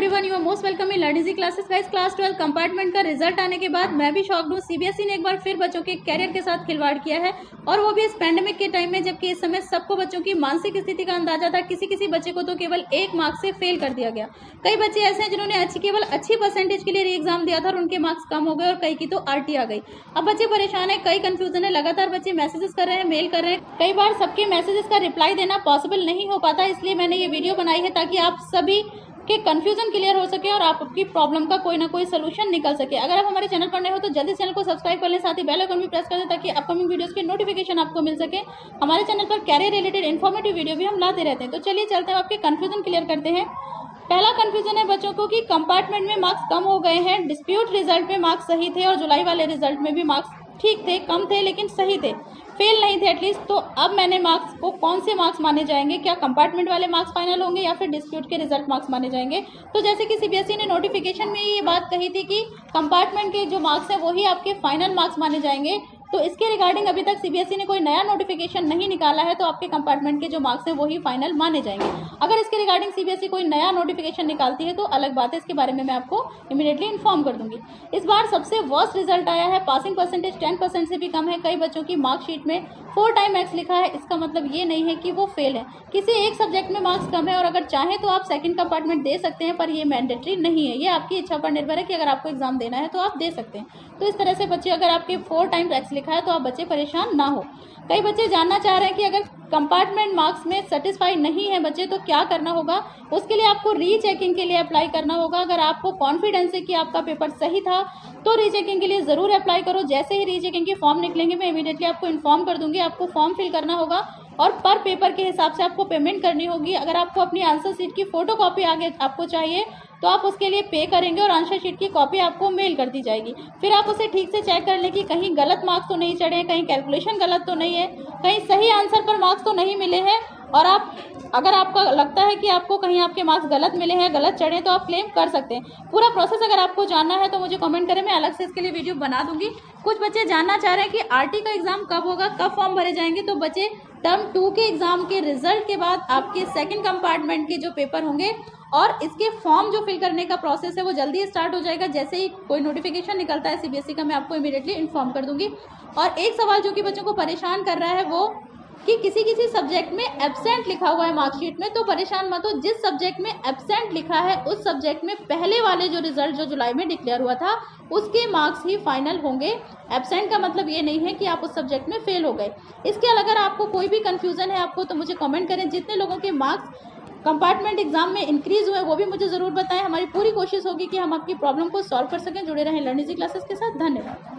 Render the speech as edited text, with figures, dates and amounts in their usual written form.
Everyone, you are most welcome in learning classes. Guys, class 12 compartment का result आने के बाद मैं भी शॉक्ड हूँ। सीबीएसई ने एक बार फिर बच्चों के कैरियर के साथ खिलवाड़ किया है, और वो भी इस पैंडेमिक के टाइम में, जबकि इस समय सबको बच्चों की मानसिक स्थिति का अंदाजा था। किसी किसी बच्चे को तो केवल 1 मार्क्स से फेल कर दिया गया। कई बच्चे ऐसे हैं जिन्होंने केवल अच्छी परसेंटेज के लिए री एग्जाम दिया था और उनके मार्क्स कम हो गए, और कई की तो आरटी आ गई। अब बच्चे परेशान है, कई कंफ्यूजन है, लगातार बच्चे मैसेजेस कर रहे हैं, मेल कर रहे हैं। कई बार सबके मैसेजेस का रिप्लाई देना पॉसिबल नहीं हो पाता, इसलिए मैंने ये वीडियो बनाई है ताकि आप सभी के कंफ्यूजन क्लियर हो सके और आपकी प्रॉब्लम का कोई ना कोई सोल्यूशन निकल सके। अगर आप हमारे चैनल पर नए हो तो जल्दी चैनल को सब्सक्राइब कर लें, साथ ही बेल आइकन भी प्रेस कर दें ताकि अपकमिंग वीडियोस के नोटिफिकेशन आपको मिल सके। हमारे चैनल पर कैरियर रिलेटेड इन्फॉर्मेटिव वीडियो भी हम लाते रहते हैं। तो चलिए चलते हैं, आपके कंफ्यूजन क्लियर करते हैं। पहला कंफ्यूजन है बच्चों को कि कंपार्टमेंट में मार्क्स कम हो गए हैं। डिस्प्यूट रिजल्ट में मार्क्स सही थे और जुलाई वाले रिजल्ट में भी मार्क्स ठीक थे, कम थे लेकिन सही थे, फेल नहीं थे एटलीस्ट। तो अब मैंने मार्क्स को कौन से मार्क्स माने जाएंगे? क्या कंपार्टमेंट वाले मार्क्स फाइनल होंगे या फिर डिस्प्यूट के रिजल्ट मार्क्स माने जाएंगे? तो जैसे कि सीबीएसई ने नोटिफिकेशन में ये बात कही थी कि कंपार्टमेंट के जो मार्क्स हैं वही आपके फाइनल मार्क्स माने जाएंगे, तो इसके रिगार्डिंग अभी तक सीबीएसई ने कोई नया नोटिफिकेशन नहीं निकाला है, तो आपके कंपार्टमेंट के जो मार्क्स हैं वही फाइनल माने जाएंगे। अगर इसके रिगार्डिंग सीबीएसई कोई नया नोटिफिकेशन निकालती है तो अलग बात है, इसके बारे में मैं आपको इमीडिएटली इन्फॉर्म कर दूंगी। इस बार सबसे वर्स्ट रिजल्ट आया है, पासिंग परसेंटेज 10% से भी कम है। कई बच्चों की मार्कशीट में 4 टाइम एक्स लिखा है। इसका मतलब ये नहीं है कि वो फेल है, किसी एक सब्जेक्ट में मार्क्स कम है, और अगर चाहें तो आप सेकंड कंपार्टमेंट दे सकते हैं, पर ये मैंडेटरी नहीं है। ये आपकी इच्छा पर निर्भर है कि अगर आपको एग्जाम देना है तो आप दे सकते हैं। तो इस तरह से बच्चे, अगर आपके 4 टाइम्स एक्स लिखा है तो आप बच्चे परेशान ना हो। कई बच्चे जानना चाह रहे हैं कि अगर कंपार्टमेंट मार्क्स में सेटिस्फाई नहीं है बच्चे तो क्या करना होगा। उसके लिए आपको रीचेकिंग के लिए अप्लाई करना होगा। अगर आपको कॉन्फिडेंस है कि आपका पेपर सही था तो रीचेकिंग के लिए ज़रूर अप्लाई करो। जैसे ही रीचेकिंग के फॉर्म निकलेंगे मैं इमीडिएटली आपको इन्फॉर्म कर दूंगी। आपको फॉर्म फिल करना होगा और पर पेपर के हिसाब से आपको पेमेंट करनी होगी। अगर आपको अपनी आंसर शीट की फोटो कॉपी आगे आपको चाहिए तो आप उसके लिए पे करेंगे और आंसर शीट की कॉपी आपको मेल कर दी जाएगी। फिर आप उसे ठीक से चेक कर लें कि कहीं गलत मार्क्स तो नहीं चढ़े हैं, कहीं कैलकुलेशन गलत तो नहीं है, कहीं सही आंसर पर मार्क्स तो नहीं मिले हैं। और आप, अगर आपका लगता है कि आपको कहीं आपके मार्क्स गलत मिले हैं, गलत चढ़े, तो आप क्लेम कर सकते हैं। पूरा प्रोसेस अगर आपको जानना है तो मुझे कमेंट करें, मैं अलग से इसके लिए वीडियो बना दूंगी। कुछ बच्चे जानना चाह रहे हैं कि आरटी का एग्जाम कब होगा, कब फॉर्म भरे जाएंगे। तो बच्चे, टर्म 2 के एग्जाम के रिजल्ट के बाद आपके सेकंड कंपार्टमेंट के जो पेपर होंगे और इसके फॉर्म जो फिल करने का प्रोसेस है वो जल्दी स्टार्ट हो जाएगा। जैसे ही कोई नोटिफिकेशन निकलता है सीबीएसई का, मैं आपको इमीडिएटली इन्फॉर्म कर दूंगी। और एक सवाल जो कि बच्चों को परेशान कर रहा है वो कि किसी किसी सब्जेक्ट में एब्सेंट लिखा हुआ है मार्कशीट में, तो परेशान मत हो। जिस सब्जेक्ट में एब्सेंट लिखा है उस सब्जेक्ट में पहले वाले जो रिजल्ट जो जुलाई में डिक्लेयर हुआ था उसके मार्क्स ही फाइनल होंगे। एब्सेंट का मतलब ये नहीं है कि आप उस सब्जेक्ट में फेल हो गए। इसके अलावा अगर आपको कोई भी कंफ्यूजन है आपको, तो मुझे कमेंट करें। जितने लोगों के मार्क्स कंपार्टमेंट एग्जाम में इंक्रीज हुए वो भी मुझे ज़रूर बताएं। हमारी पूरी कोशिश होगी कि हम आपकी प्रॉब्लम को सॉल्व कर सकें। जुड़े रहें लर्निंग क्लासेस के साथ। धन्यवाद।